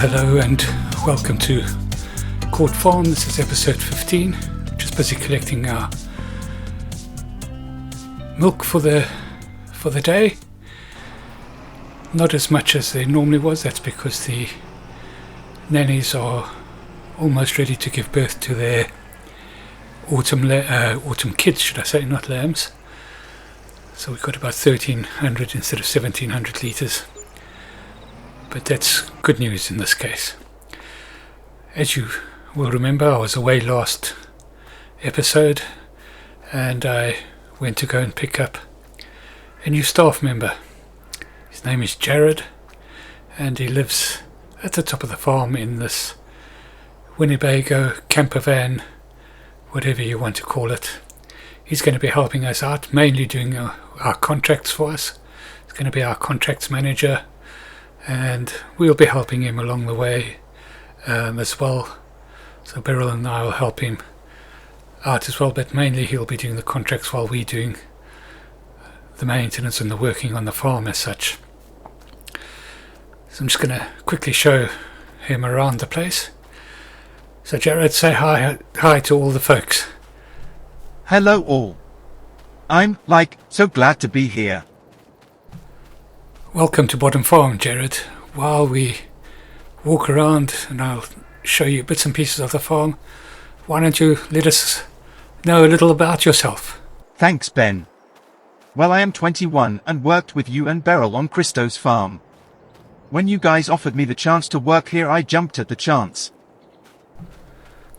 Hello and welcome to Court Farm. This is episode 15. Just busy collecting our milk for the day. Not as much as there normally was. That's because the nannies are almost ready to give birth to their autumn kids, should I say, not lambs. So we've got about 1,300 instead of 1,700 litres. But that's good news in this case. As you will remember, I was away last episode and I went to go and pick up a new staff member. His name is Jared and he lives at the top of the farm in this Winnebago camper van, whatever you want to call it. He's going to be helping us out, mainly doing our contracts for us. He's going to be our contracts manager, and we'll be helping him along the way as well. So Beryl and I will help him out as well, but mainly he'll be doing the contracts while we're doing the maintenance and the working on the farm as such. So I'm just going to quickly show him around the place. So Jared, say hi to all the folks. Hello all. I'm so glad to be here. Welcome to Bottom Farm, Jared. While we walk around and I'll show you bits and pieces of the farm, why don't you let us know a little about yourself? Thanks, Ben. Well, I am 21 and worked with you and Beryl on Christo's farm. When you guys offered me the chance to work here, I jumped at the chance.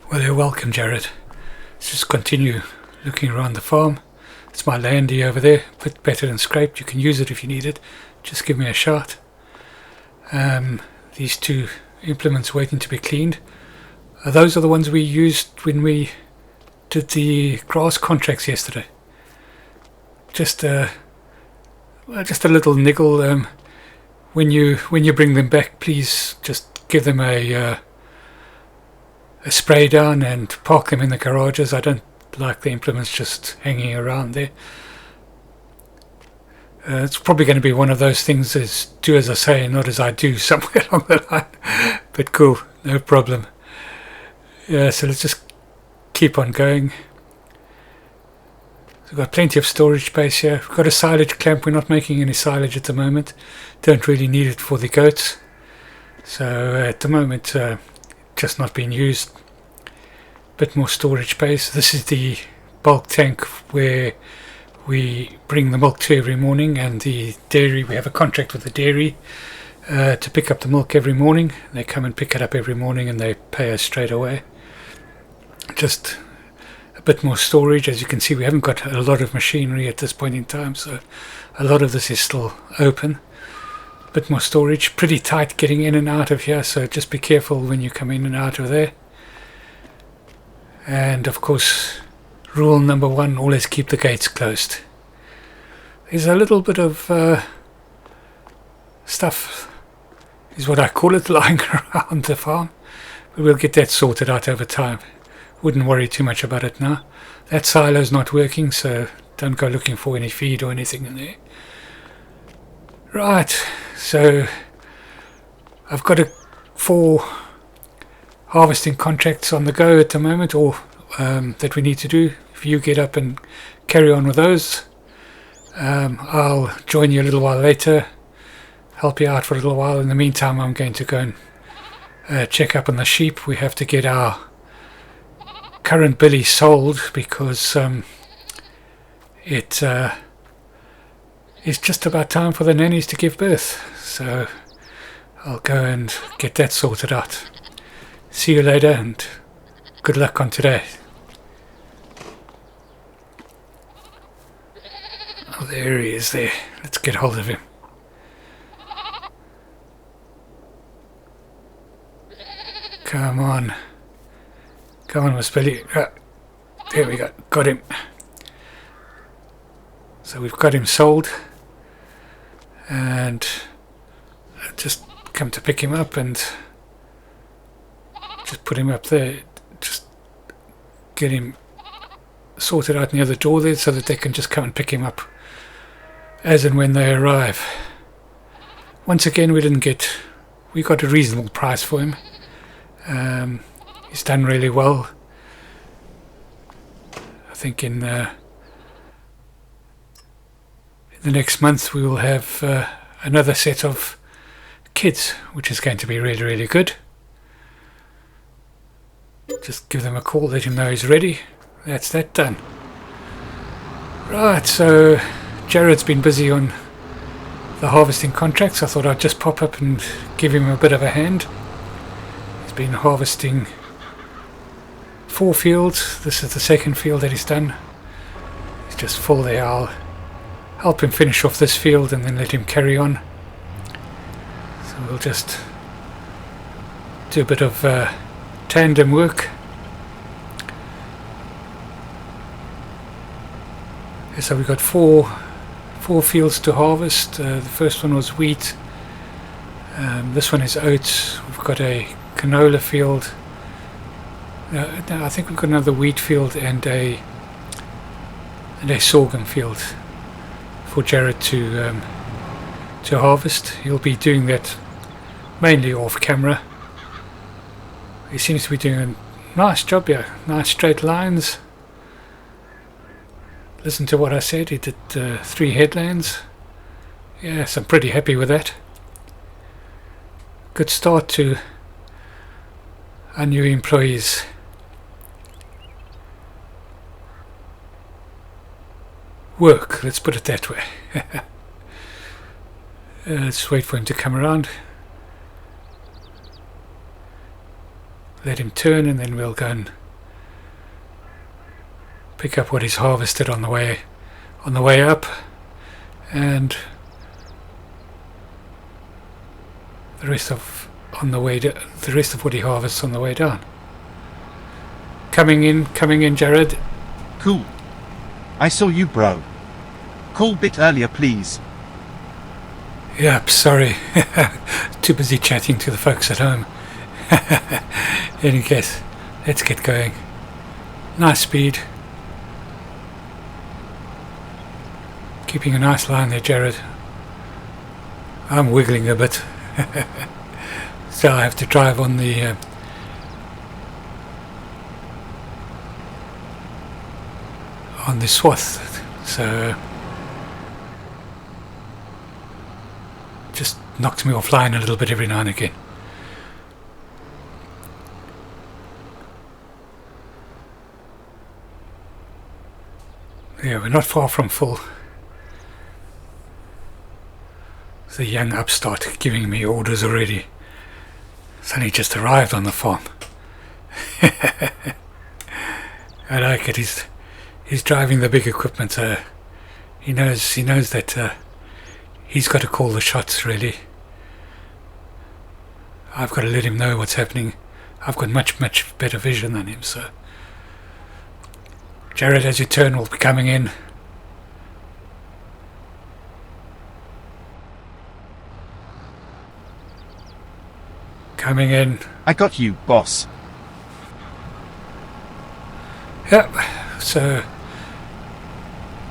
Well, you're welcome, Jared. Let's just continue looking around the farm. It's my landy over there, a bit better than scraped. You can use it if you need it. Just give me a shout. These two implements waiting to be cleaned. Those are the ones we used when we did the grass contracts yesterday. Just a little niggle. When you bring them back, please just give them a spray down and park them in the garages. I don't like the implements just hanging around there. It's probably going to be one of those things as do as I say and not as I do somewhere along the line. But cool, no problem. Yeah, so let's just keep on going. So we've got plenty of storage space here. We've got a silage clamp. We're not making any silage at the moment. Don't really need it for the goats. So at the moment, just not being used. Bit more storage space. This is the bulk tank where we bring the milk to every morning, and the dairy, we have a contract with the dairy to pick up the milk every morning. They come and pick it up every morning and they pay us straight away. Just a bit more storage. As you can see, we haven't got a lot of machinery at this point in time, so a lot of this is still open. A bit more storage. Pretty tight getting in and out of here, so just be careful when you come in and out of there. And of course, rule number 1, always keep the gates closed. There's a little bit of stuff, is what I call it, lying around the farm. But we'll get that sorted out over time. Wouldn't worry too much about it now. That silo's not working, so don't go looking for any feed or anything in there. Right, so I've got 4 harvesting contracts on the go at the moment, or that we need to do. If you get up and carry on with those, I'll join you a little while later, help you out for a little while. In the meantime, I'm going to go and check up on the sheep. We have to get our current billy sold because it's just about time for the nannies to give birth. So I'll go and get that sorted out. See you later and good luck on today. Oh, there he is there. Let's get hold of him. Come on. Come on, Miss Billy. There we go. Got him. So we've got him sold. And I've just come to pick him up and just put him up there. Just get him sorted out near the door there so that they can just come and pick him up as and when they arrive. Once again, we didn't get we got a reasonable price for him. He's done really well. I think in the next month we will have another set of kids, which is going to be really, really good. Just give them a call, let him know he's ready. That's that done. Right, so Jared's been busy on the harvesting contracts. I thought I'd just pop up and give him a bit of a hand. He's been harvesting 4 fields. This is the second field that he's done. He's just full there. I'll help him finish off this field and then let him carry on. So we'll just do a bit of tandem work. So we've got four fields to harvest. The first one was wheat. This one is oats. We've got a canola field. No, I think we've got another wheat field and a sorghum field for Jared to harvest. He'll be doing that mainly off camera. He seems to be doing a nice job here. Nice straight lines. Listen to what I said, he did 3 headlands. Yes, I'm pretty happy with that. Good start to our new employees. Work, let's put it that way. Let's wait for him to come around. Let him turn and then we'll go and pick up what he's harvested on the way up, and the rest of what he harvests on the way down. Coming in, Jared. Cool. I saw you, bro. Call bit earlier, please. Yep, sorry. Too busy chatting to the folks at home. Any case, let's get going. Nice speed. Keeping a nice line there, Jared. I'm wiggling a bit. So I have to drive on the swath. So just knocks me offline a little bit every now and again. Yeah, we're not far from full. The young upstart giving me orders already. It's only just arrived on the farm. I like it. He's driving the big equipment, so he knows that he's got to call the shots, really. I've got to let him know what's happening. I've got much better vision than him, so Jared, as you turn, will be coming in. Coming in. I got you, boss. Yep, so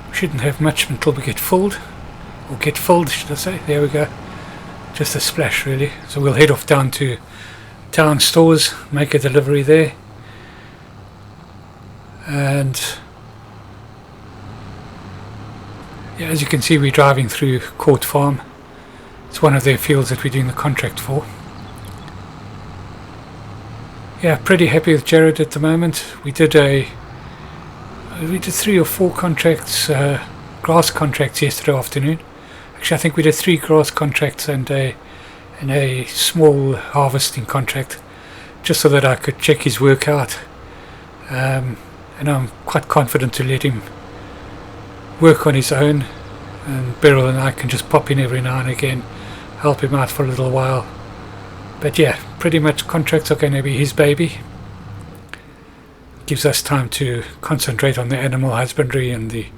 we shouldn't have much until we get filled. Or get filled, should I say. There we go. Just a splash, really. So we'll head off down to town stores, make a delivery there. And yeah, as you can see, we're driving through Court Farm. It's one of their fields that we're doing the contract for. Yeah, pretty happy with Jared at the moment. We did 3 or 4 contracts, grass contracts yesterday afternoon. Actually, I think we did 3 grass contracts and a small harvesting contract, just so that I could check his work out. And I'm quite confident to let him work on his own, and Beryl and I can just pop in every now and again, help him out for a little while. But yeah, pretty much contracts are going to be his baby. Gives us time to concentrate on the animal husbandry and the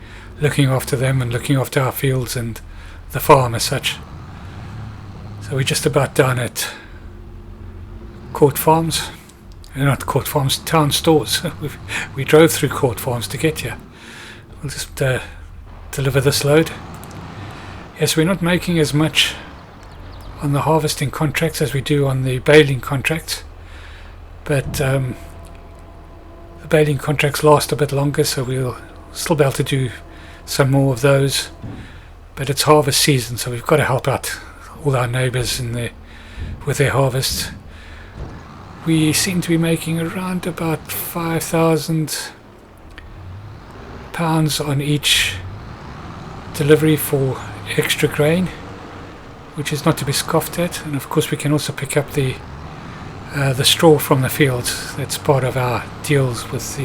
looking after them and looking after our fields and the farm as such. So we're just about done at Court Farms. Not Court Farms, town stores. We drove through Court Farms to get here. We'll just deliver this load. Yes, we're not making as much on the harvesting contracts as we do on the baling contracts, but the baling contracts last a bit longer, so we'll still be able to do some more of those. But it's harvest season, so we've got to help out all our neighbours with their harvests. We seem to be making around about £5,000 on each delivery for extra grain, which is not to be scoffed at. And of course we can also pick up the straw from the fields. That's part of our deals with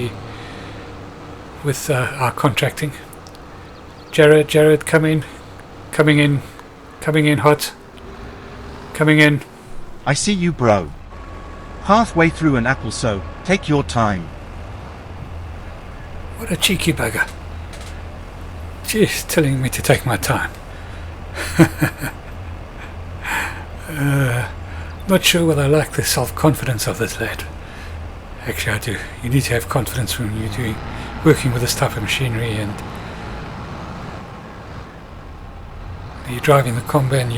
our contracting. Jared, coming in hot, coming in. I see you, bro. Halfway through an apple, so take your time. What a cheeky bugger. Jeez, telling me to take my time. Not sure whether I like the self-confidence of this lad. Actually I do. You need to have confidence when you're working with this type of machinery, and you're driving the combine,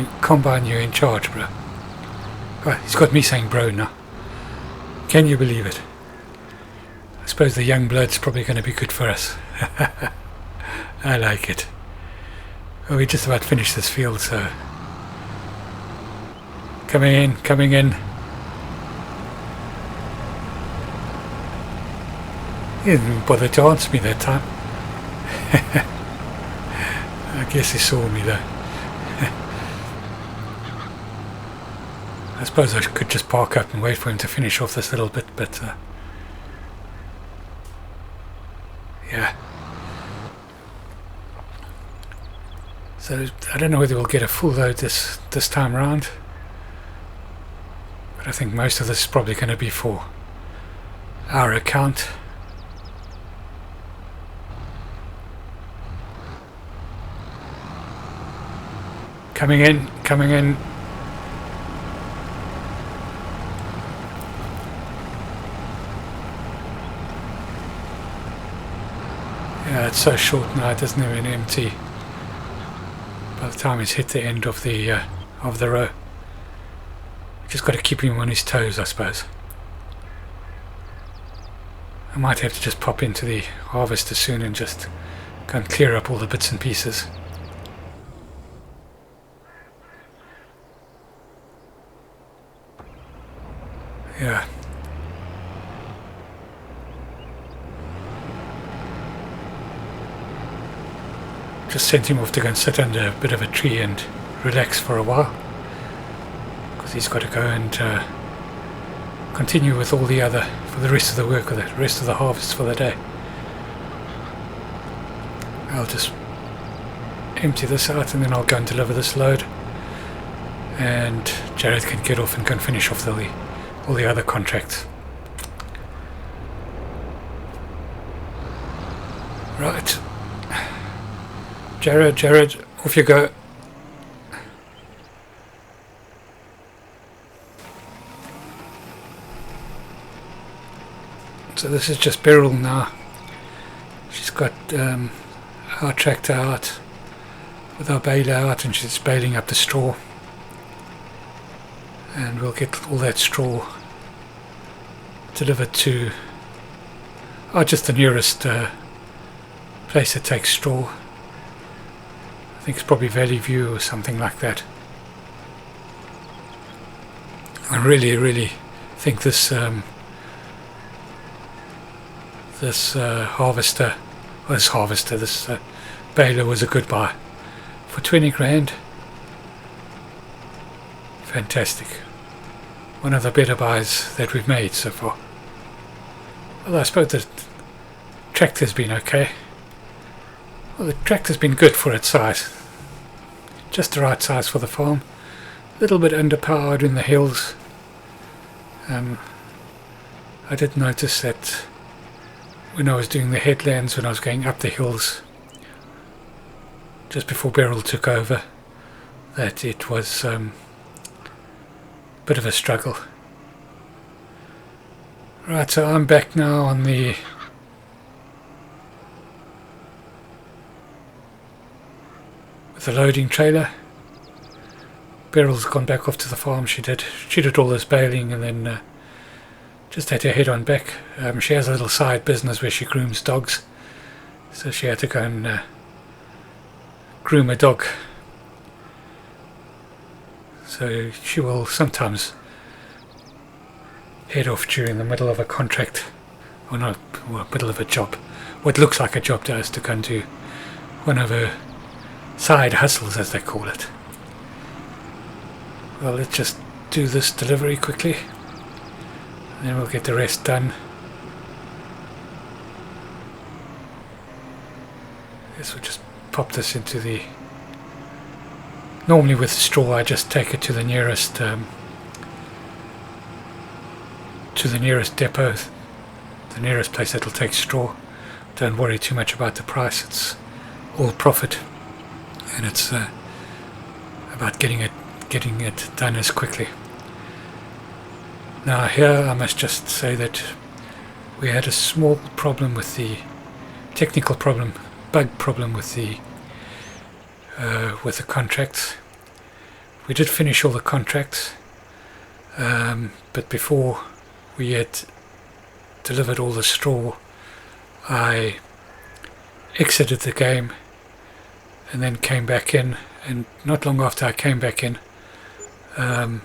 you're in charge, bro. Oh, he's got me saying bro now. Can you believe it? I suppose the young blood's probably going to be good for us. I like it. Well, we just about finished this field, so coming in. He didn't even bother to answer me that time. I guess he saw me though. I suppose I could just park up and wait for him to finish off this little bit, but yeah. So I don't know whether we'll get a full load this time around, but I think most of this is probably going to be for our account. Coming in. Yeah, it's so short now, it doesn't even empty by the time it's hit the end of the row. Just got to keep him on his toes, I suppose. I might have to just pop into the harvester soon and just go and clear up all the bits and pieces. Yeah. Just sent him off to go and sit under a bit of a tree and relax for a while, because he's got to go and continue with all the other, for the rest of the work, or the rest of the harvest for the day. I'll just empty this out and then I'll go and deliver this load, and Jared can get off and go and finish off all the other contracts. Right. Jared, off you go. So this is just Beryl now. She's got our tractor out with our baler out, and she's baling up the straw. And we'll get all that straw delivered to just the nearest place that takes straw. I think it's probably Valley View or something like that. I really think this baler was a good buy for 20 grand. Fantastic. One of the better buys that we've made so far. Although I suppose the tractor's been okay. Well, the tractor's been good for its size. Just the right size for the farm. A little bit underpowered in the hills. I did notice that when I was doing the headlands, when I was going up the hills, just before Beryl took over, that it was a bit of a struggle. Right, so I'm back now on the loading trailer. Beryl's gone back off to the farm. She did all this baling and then just had to head on back. She has a little side business where she grooms dogs, so she had to go and groom a dog. So she will sometimes head off during the middle of a contract, or not, or middle of a job, what looks like a job to us, to go and do one of her side hustles, as they call it. Well, let's just do this delivery quickly, and then we'll get the rest done. Yes, we'll just pop this into the... Normally with straw I just take it to the nearest depot, the nearest place that'll take straw. Don't worry too much about the price, it's all profit, and it's about getting it done as quickly. Now here I must just say that we had a small problem with the bug problem with the contracts. We did finish all the contracts, but before we had delivered all the straw, I exited the game and then came back in, and not long after I came back in, the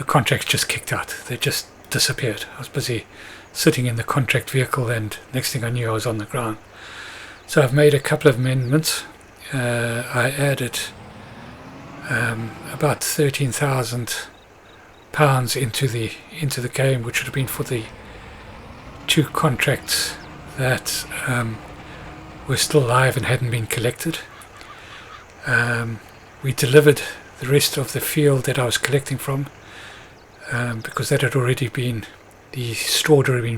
contracts just kicked out. They just disappeared. I was busy sitting in the contract vehicle, and next thing I knew I was on the ground. So I've made a couple of amendments. I added about £13,000 into the game, which would have been for the 2 contracts that were still live and hadn't been collected. We delivered the rest of the field that I was collecting from, because that had already been, the straw had already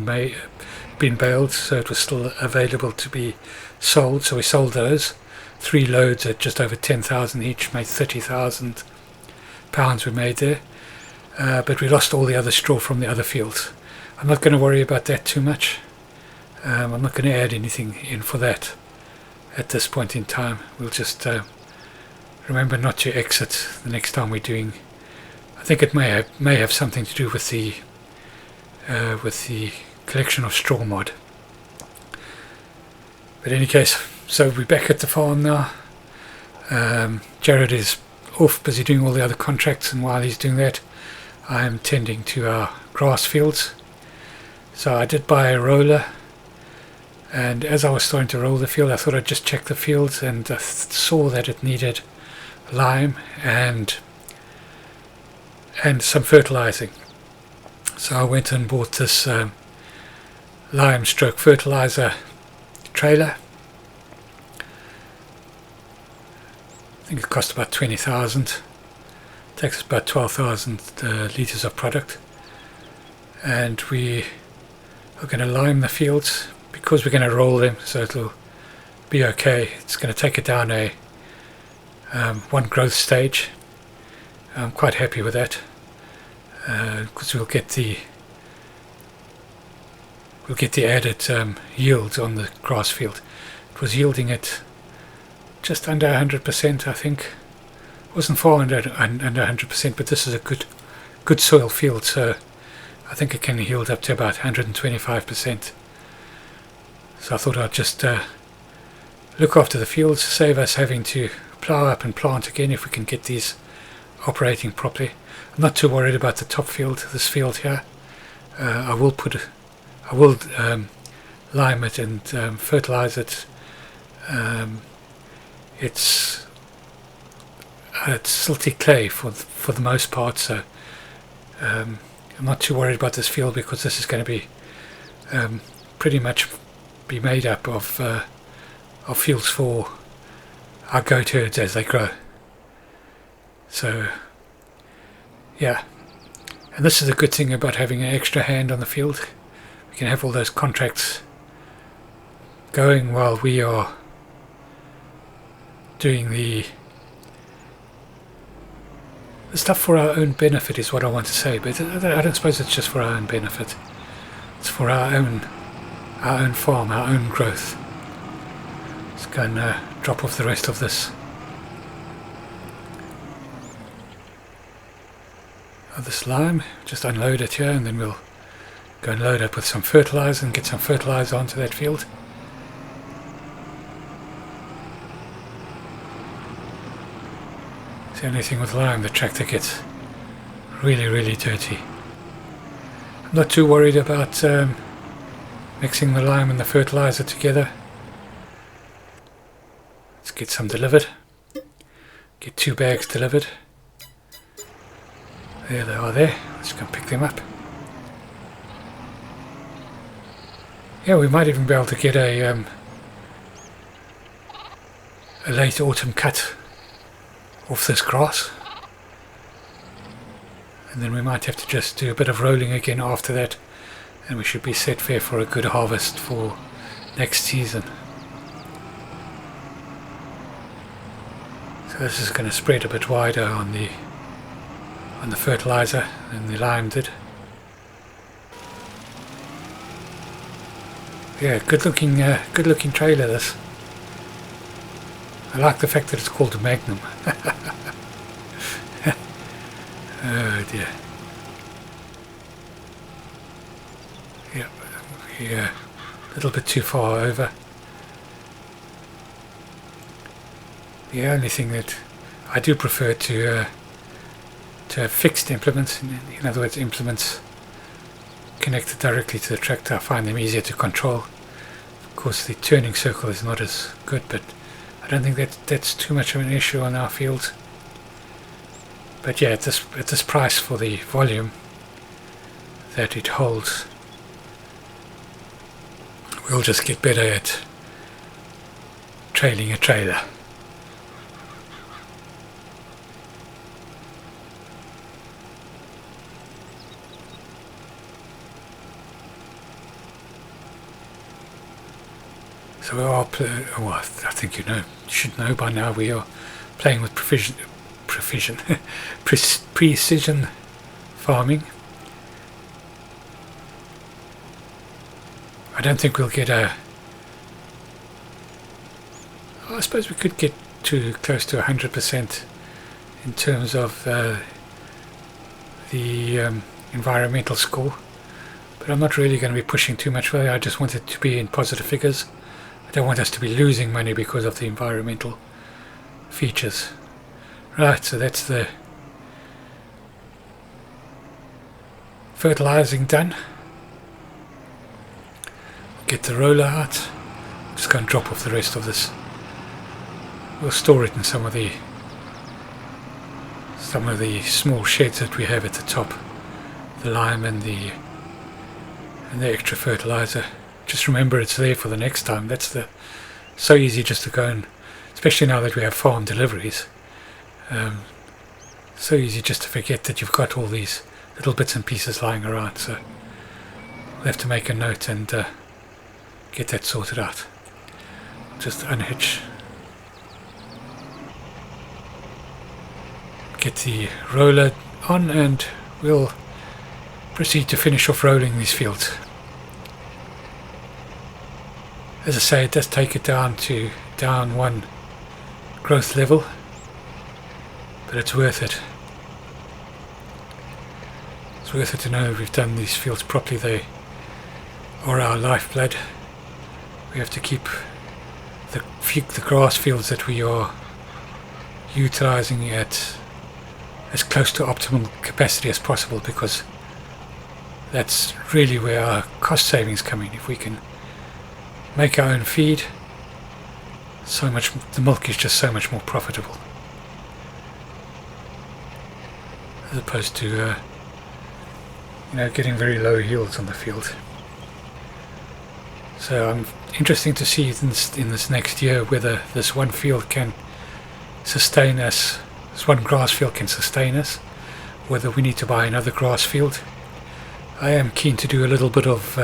been baled, so it was still available to be sold. So we sold those 3 loads at just over 10,000 each, made £30,000 we made there. But we lost all the other straw from the other fields. I'm not going to worry about that too much. I'm not going to add anything in for that at this point in time. We'll just remember not to exit the next time we're doing. I think it may have something to do with the collection of straw mod. But in any case, so we're back at the farm now. Jared is off, busy doing all the other contracts, and while he's doing that, I am tending to our grass fields. So I did buy a roller, and as I was starting to roll the field, I thought I'd just check the fields, and I saw that it needed lime and some fertilizing. So I went and bought this lime stroke fertilizer trailer. I think it cost about 20,000. Takes about 12,000 litres of product, and we are going to lime the fields because we're going to roll them, so it'll be okay. It's going to take it down a one growth stage. I'm quite happy with that, because we'll get the added yields on the grass field. It was yielding at just under 100%, I think. It wasn't far under 100%, but this is a good soil field, so I think it can yield up to about 125%. So I thought I'd just look after the fields, save us having to plough up and plant again if we can get these operating properly. I'm not too worried about the top field, this field here. I will lime it and fertilize it. It's silty clay for the most part, so I'm not too worried about this field, because this is going to be pretty much be made up of fields for our goat herds as they grow. So yeah, and this is a good thing about having an extra hand on the field. We can have all those contracts going while we are doing the stuff for our own benefit, is what I want to say, but I don't suppose it's just for our own benefit. It's for our own farm, our own growth. Let's go and drop off the rest of this. of this lime, just unload it here, and then we'll go and load up with some fertilizer and get some fertilizer onto that field. It's the only thing with lime, the tractor gets really dirty. I'm not too worried about mixing the lime and the fertilizer together. Let's get some delivered. Get 2 bags delivered. There they are there. Let's go and pick them up. Yeah, we might even be able to get a late autumn cut off this grass. And then we might have to just do a bit of rolling again after that, and we should be set fair for a good harvest for next season. So this is going to spread a bit wider on the fertilizer than the lime did. Yeah, good looking trailer this. I like the fact that it's called a Magnum. Oh dear. Yep, yeah, a little bit too far over. The only thing that I do prefer to have fixed implements, in other words implements connected directly to the tractor. I find them easier to control. Of course the turning circle is not as good, but I don't think that's too much of an issue on our fields. But yeah, at this price for the volume that it holds, we'll just get better at trailing a trailer. So we are, well, I think you should know by now, we are playing with precision farming. I don't think we'll get I suppose we could get to close to 100% in terms of the environmental score, but I'm not really going to be pushing too much further. I just want it to be in positive figures. I don't want us to be losing money because of the environmental features. Right, so that's the fertilizing done. Get the roller out. Just go and drop off the rest of this. We'll store it in some of the small sheds that we have at the top. The lime and the extra fertilizer. Just remember it's there for the next time. That's so easy just to go and, especially now that we have farm deliveries. So easy just to forget that you've got all these little bits and pieces lying around, so we'll have to make a note and get that sorted out. Just unhitch, get the roller on, and we'll proceed to finish off rolling these fields. As I say, it does take it down one growth level, but it's worth it. It's worth it to know we've done these fields properly. They are our lifeblood. We have to keep the grass fields that we are utilizing at as close to optimal capacity as possible, because that's really where our cost savings come in. If we can make our own feed, the milk is just so much more profitable, as opposed to getting very low yields on the field. So I'm interested to see in this next year whether this one field can sustain us, this one grass field can sustain us, whether we need to buy another grass field. I am keen to do a little bit of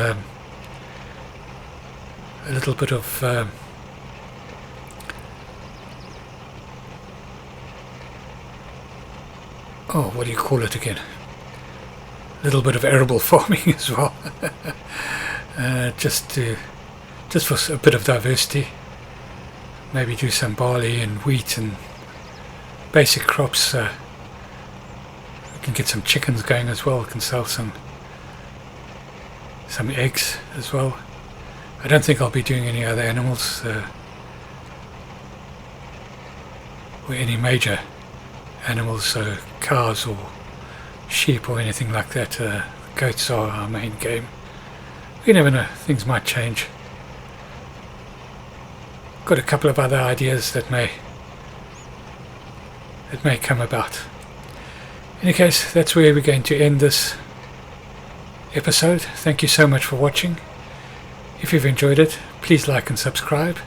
what do you call it again? A little bit of arable farming as well, just for a bit of diversity. Maybe do some barley and wheat and basic crops. can get some chickens going as well. I can sell some eggs as well. I don't think I'll be doing any other animals or any major animals, so cows or sheep or anything like that. Goats are our main game. You never know, things might change. Got a couple of other ideas that may come about. In any case, that's where we're going to end this episode. Thank you so much for watching. If you've enjoyed it, please like and subscribe,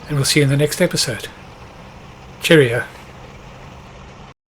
and we'll see you in the next episode. Cheerio.